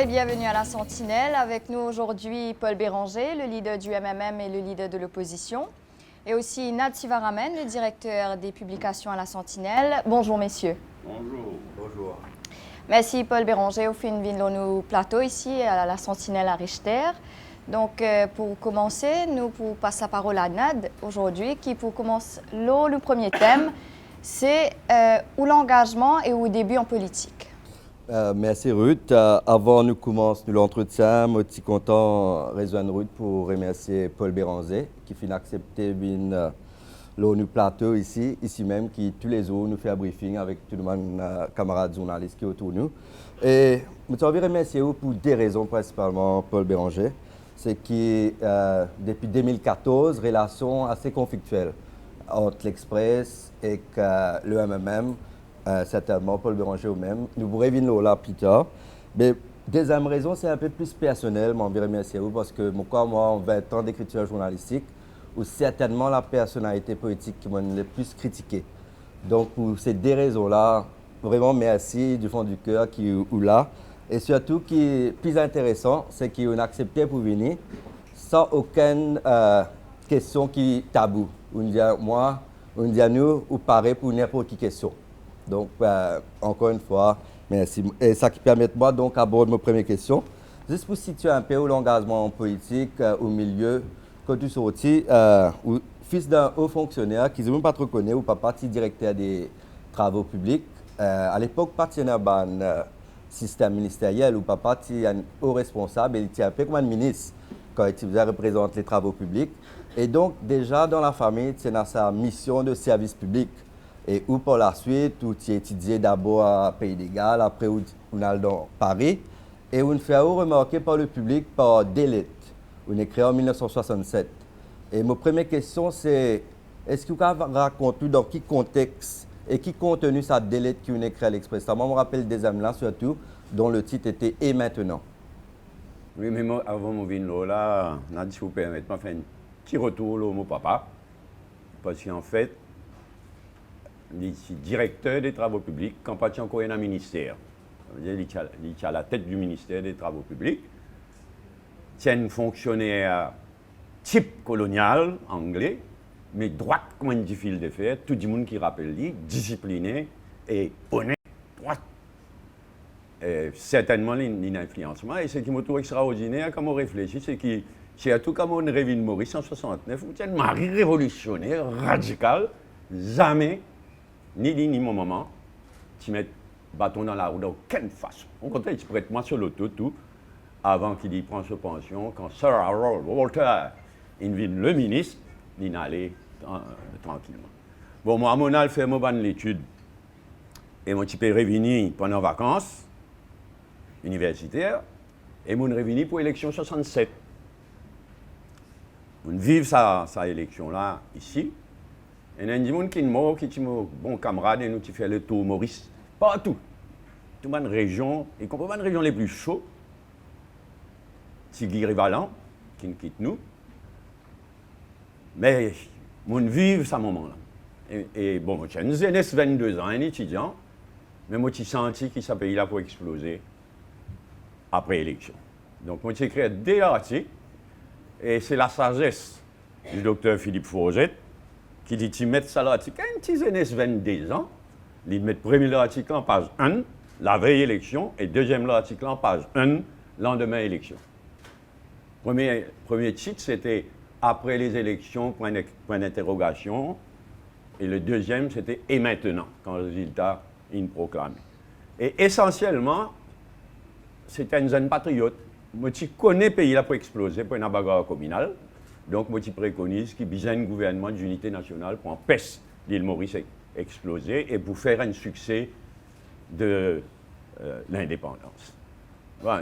et bienvenue à la Sentinelle. Avec nous aujourd'hui Paul Béranger, le leader du MMM et le leader de l'opposition. Et aussi Nad Sivaramen, le directeur des publications à la Sentinelle. Bonjour messieurs. Bonjour. Bonjour. Merci Paul Béranger au fin de plateau ici à la Sentinelle à Richter. Donc pour commencer, nous pour passer la parole à Nad aujourd'hui qui pour commencer le premier thème, c'est où l'engagement et où le début en politique. Merci Ruth. Avant nous commencer l'entretien, je suis content de rejoindre Ruth pour remercier Paul Béranger qui finit accepter le plateau ici même, qui tous les jours nous fait un briefing avec tous les camarades journalistes qui sont autour de nous. Et je tiens à remercier vous pour deux raisons principalement, Paul Béranger. C'est que depuis 2014, relation assez conflictuelle entre l'Express et le MMM. Certainement, Paul Béranger ou même. Nous vous revenons là plus tard. Mais deuxième raison, c'est un peu plus personnel. Je veux remercier vous parce que moi, en 20 ans d'écriture journalistique, ou certainement la personnalité politique qui m'a le plus critiqué. Donc, pour ces deux raisons-là, vraiment merci du fond du cœur qui est là. Et surtout, ce qui est plus intéressant, c'est qu'on a accepté pour venir sans aucune question qui est taboue. On dit moi, on dit nous, ou pareil pour n'importe quelle question. Donc, encore une fois, merci. Et ça qui permet moi donc d'aborder ma première question. Juste pour situer un peu l'engagement politique au milieu, quand tu sortis, fils d'un haut fonctionnaire qui ne même pas trop connu ou pas parti directeur des travaux publics, à l'époque, partenaire d'un système ministériel ou pas parti un haut responsable, il était un peu comme un ministre quand il représente les travaux publics. Et donc, déjà dans la famille, c'est dans sa mission de service public. Et où par la suite, où tu étudié d'abord à Pays des Galles, après on a dans Paris, et on fait remarquer par le public par Délite, on est créé en 1967. Et ma première question, c'est est-ce que vous pouvez raconter dans quel contexte et quel contenu ça Délite qui on est créé à l'Express? Moi, je me rappelle des âmes là, surtout, dont le titre était Et maintenant. Oui, mais moi, avant mon vin là, si vous permettez, je faire un petit retour au mon papa. Parce qu'en fait, il est directeur des travaux publics quand pas encore un ministère. Il est à la tête du ministère des travaux publics. C'est un fonctionnaire type colonial anglais, mais droite comme un fil de fer, tout le monde qui rappelle lui, discipliné et honnête, droite. Certainement, il a influencement. Et ce qui me trouve extraordinaire quand on réfléchit, c'est que surtout quand on revient de Maurice en 1969, c'est un mari révolutionnaire, radical, jamais ni dit ni mon maman, tu mets bâton dans la roue d'aucune façon. Au contraire, il prête moi sur l'auto tout avant qu'il y prenne sa pension. Quand Sir Harold Walter invite le ministre, il allait tranquillement. Bon, moi, mon al fait mon ban l'étude et mon petit peu revenu pendant les vacances universitaires et mon revenu pour l'élection 67. On vive sa élection là ici. Et il y a des gens qui sont bons camarades et nous qui fait le tour Maurice. Partout. Tout le monde région, y compris les régions les plus chaudes. Tigui Rivalan, qui nous quitte nous. Mais on vive ce moment-là. Et bon, j'ai une jeunesse 22 ans, un étudiant, mais moi j'ai senti que ce pays-là pour exploser après l'élection. Donc moi j'ai créé des articles, et c'est la sagesse du docteur Philippe Forget qui dit qu'il met ça l'article, un petit jeunesse 22 ans, il met le premier article en page 1, la veille élection, et deuxième article en page 1, lendemain élection. Premier titre, c'était après les élections, point d'interrogation, et le deuxième, c'était et maintenant, quand le résultat est proclamé. Et essentiellement, c'était une jeune patriote. Moi, je connais le pays là pour exploser, pour une bagarre communale. Donc, moi, je préconise qu'il y ait un gouvernement d'unité nationale pour empêcher l'île Maurice exploser et pour faire un succès de l'indépendance. Bon,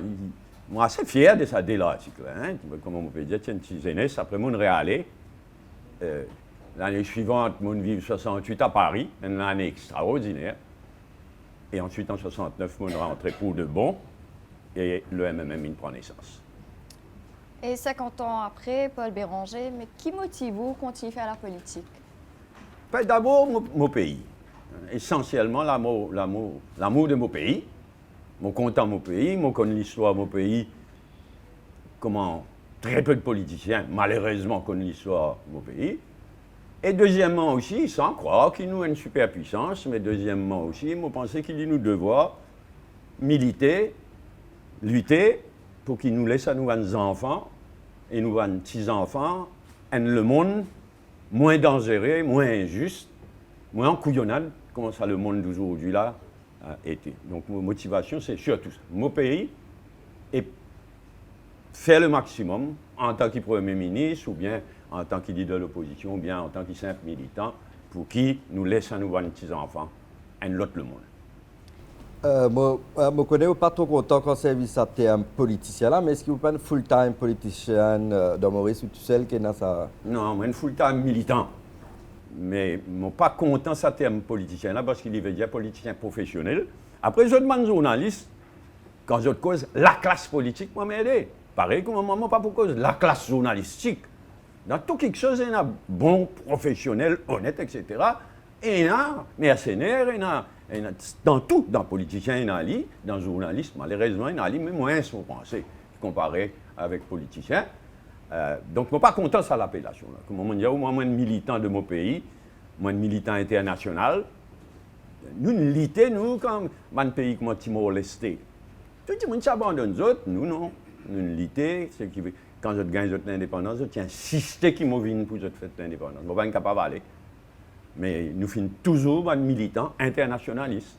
moi, je suis fier de ça dès l'article. Hein. Comme on peut dire, c'est une petite jeunesse. Après, mon réallé, l'année suivante, mon vive 68 à Paris, une année extraordinaire. Et ensuite, en 69, mon rentré pour de bon. Et le MMM, il prend naissance. Et 50 ans après, Paul Béranger, mais qui motive-vous à continuer à faire la politique? D'abord, mon pays. Essentiellement, l'amour de mon pays. Je suis content de mon pays, je connais l'histoire de mon pays, comment très peu de politiciens, malheureusement, connaissent l'histoire de mon pays. Et deuxièmement aussi, sans croire qu'il nous a une superpuissance, mais deuxièmement aussi, je pense qu'il est nous devoir militer, lutter pour qu'il nous laisse à nous nos enfants et nous nos petits-enfants, et le monde moins dangereux, moins injuste, moins en couillonnade, comme ça le monde d'aujourd'hui là a été. Donc, ma motivation, c'est surtout ça. Mon pays et faire le maximum en tant que Premier ministre ou bien en tant que leader de l'opposition ou bien en tant que simple militant pour qui nous laisse à nous nos petits-enfants et l'autre le monde. Je connais pas trop content quand c'est ça terme politicien là, mais est-ce que vous pas un full-time politicien dans Maurice ou tout seul qui est dans ça? Non, moi, un full-time militant. Mais je ne suis pas content de ce terme politicien là parce qu'il veut dire politicien professionnel. Après, je demande journaliste, quand je cause la classe politique, moi m'aider. Pareil comme moi, pas pour cause la classe journalistique. Dans tout quelque chose, il y a bon, professionnel, honnête, etc. Et il y a mercenaires, il y a dans tout, dans politicien, il y a dans journaliste, malheureusement, il y a mais moins, si vous pensez, comparé avec politicien. Donc, je ne suis pas content de cette appellation. Comme on dit, moi, je suis militant de mon pays, moi, je suis militant international. Nous, nous, comme un pays comme Timor-Leste. Tout le monde s'abandonne, nous, non. Nous, militons, ce qui veut. Quand je gagne l'indépendance, je tiens insister qu'ils m'ont pour que je fasse l'indépendance. Je ne suis pas capable d'aller. Mais nous sommes toujours des militants internationalistes.